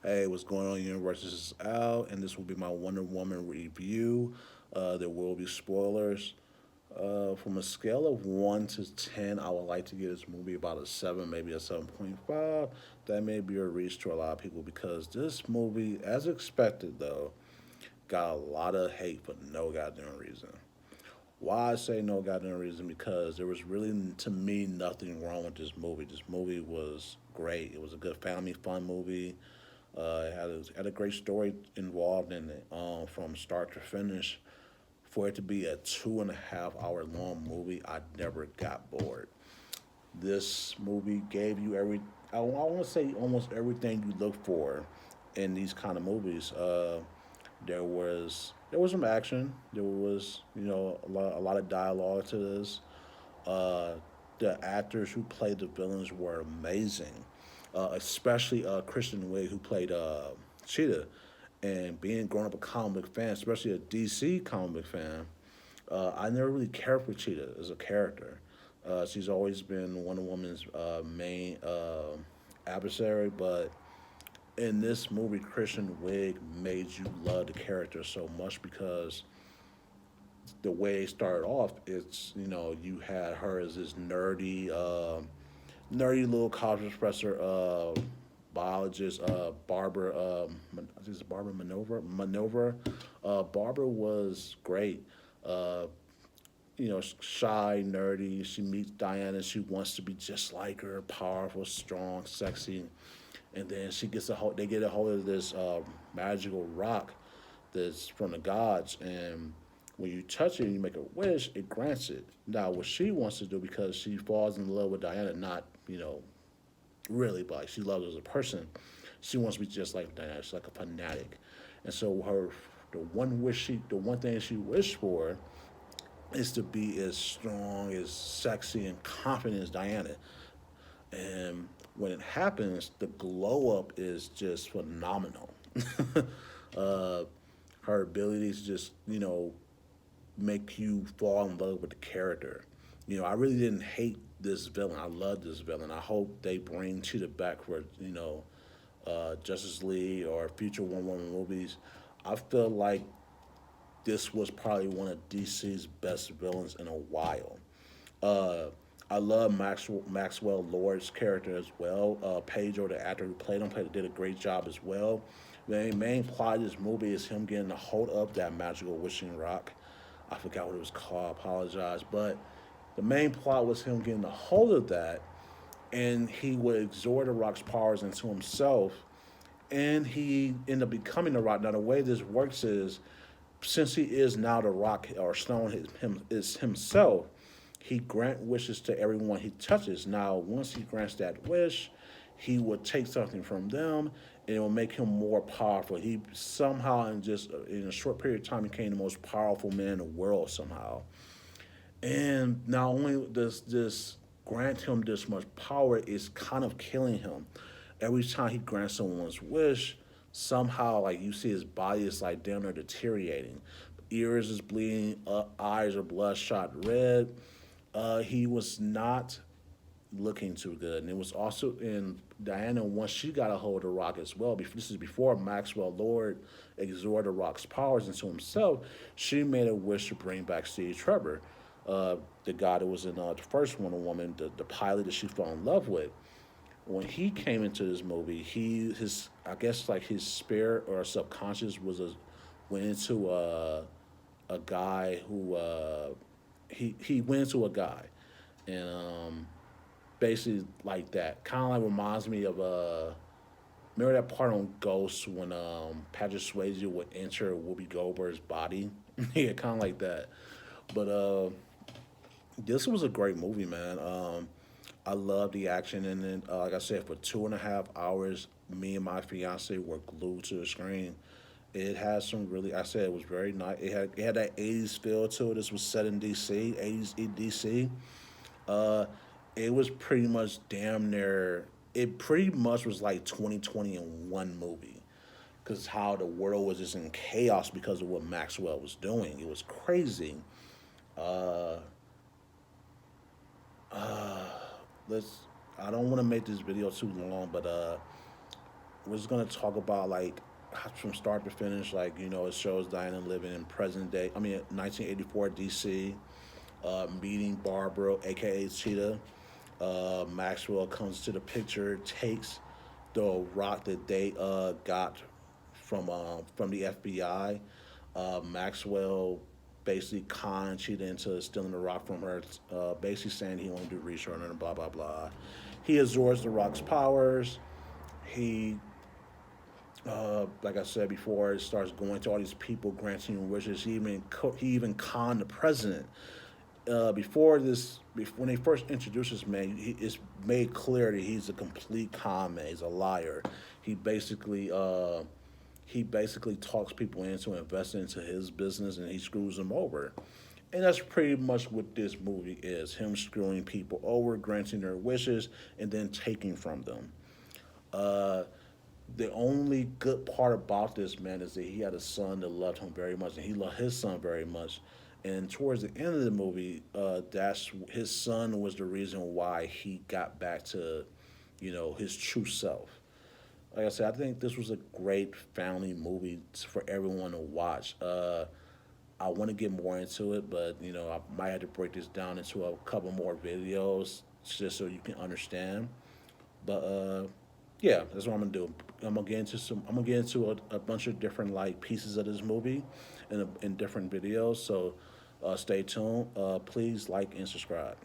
Hey, what's going on, universe? This is Al, and this will be my Wonder Woman review. There will be spoilers. From a scale of 1 to 10, I would like to give this movie about a 7, maybe a 7.5. That may be a reach to a lot of people because this movie, as expected, though, got a lot of hate for no goddamn reason. Why I say no goddamn reason? Because there was really, to me, nothing wrong with this movie. This movie was great. It was a good family fun movie. It had a great story involved in it from start to finish. For it to be a 2.5 hour long movie, I never got bored. This movie gave you I want to say almost everything you look for in these kind of movies. There was some action. There was a lot of dialogue to this. Uh, the actors who played the villains were amazing, especially Kristen Wiig who played Cheetah. And being growing up a comic book fan, especially a DC comic book fan, I never really cared for Cheetah as a character. She's always been Wonder Woman's main adversary, but in this movie, Kristen Wiig made you love the character so much because the way it started off, it's you had her as this nerdy little college professor, biologist, Barbara. I think it's Barbara Manova. Manova. Barbara was great. Uh, Shy, nerdy. She meets Diana. She wants to be just like her, powerful, strong, sexy. And then she gets a hold. They get a hold of this magical rock that's from the gods, and when you touch it and you make a wish, it grants it. Now, what she wants to do, because she falls in love with Diana, not really, but like she loves her as a person. She wants to be just like Diana. She's like a fanatic, and so the one thing she wished for is to be as strong, as sexy, and confident as Diana. And when it happens, the glow up is just phenomenal. uh, Her ability to just make you fall in love with the character. I really didn't hate this villain. I love this villain. I hope they bring Cheetah back for Justice League or future Wonder Woman movies. I feel like this was probably one of DC's best villains in a while. Uh, I love Maxwell Lord's character as well. Pedro, the actor who played him, did a great job as well. The main plot of this movie is him getting a hold of that magical wishing rock. I forgot what it was called. I apologize, but the main plot was him getting a hold of that, and he would exert the rock's powers into himself, and he ended up becoming the rock. Now, the way this works is, since he is now the rock or stone is himself, he grant wishes to everyone he touches. Now, once he grants that wish, he will take something from them, and it will make him more powerful. He somehow, in a short period of time, became the most powerful man in the world somehow. And not only does this grant him this much power, it's kind of killing him. Every time he grants someone's wish, somehow like you see his body is like damn near deteriorating. Ears is bleeding, eyes are bloodshot red. He was not looking too good, and it was also in Diana once she got a hold of Rock as well. This is before Maxwell Lord exhorted Rock's powers into himself. She made a wish to bring back Steve Trevor, the guy that was in the first Wonder Woman, the pilot that she fell in love with. When he came into this movie, his I guess like his spirit or subconscious went into a guy who he went into a guy, and basically like that. Kind of like reminds me of remember that part on Ghost when Patrick Swayze would enter Whoopi Goldberg's body. Yeah, kind of like that. But this was a great movie, man. I love the action in it. Like I said, for 2.5 hours, me and my fiance were glued to the screen. It had some really, I said it was very nice. It had that 80s feel to it. This was set in DC, 80s in DC. Uh, it was pretty much damn near. It pretty much was like 2020 in one movie, because how the world was just in chaos because of what Maxwell was doing. It was crazy. Uh, uh, let's. I don't want to make this video too long, but we're just gonna talk about like from start to finish. Like it shows Diana living in present day. I mean, 1984 DC, meeting Barbara, aka Cheetah. Maxwell comes to the picture, takes the rock that they got from the FBI. Maxwell basically conned Cheetah into stealing the rock from her, basically saying he won't do research on it and blah blah blah. He absorbs the rock's powers. He, like I said before, starts going to all these people, granting him wishes. He even conned the president. Before this, when they first introduce this man, it's made clear that he's a complete con man. He's a liar. He basically he basically talks people into investing into his business, and he screws them over. And that's pretty much what this movie is: him screwing people over, granting their wishes, and then taking from them. Uh, the only good part about this man is that he had a son that loved him very much, and he loved his son very much. And towards the end of the movie, that's his son was the reason why he got back to, his true self. Like I said, I think this was a great family movie for everyone to watch. I want to get more into it, but I might have to break this down into a couple more videos just so you can understand. But yeah, that's what I'm gonna do. I'm gonna get into a bunch of different like pieces of this movie in different videos. So stay tuned. Please like and subscribe.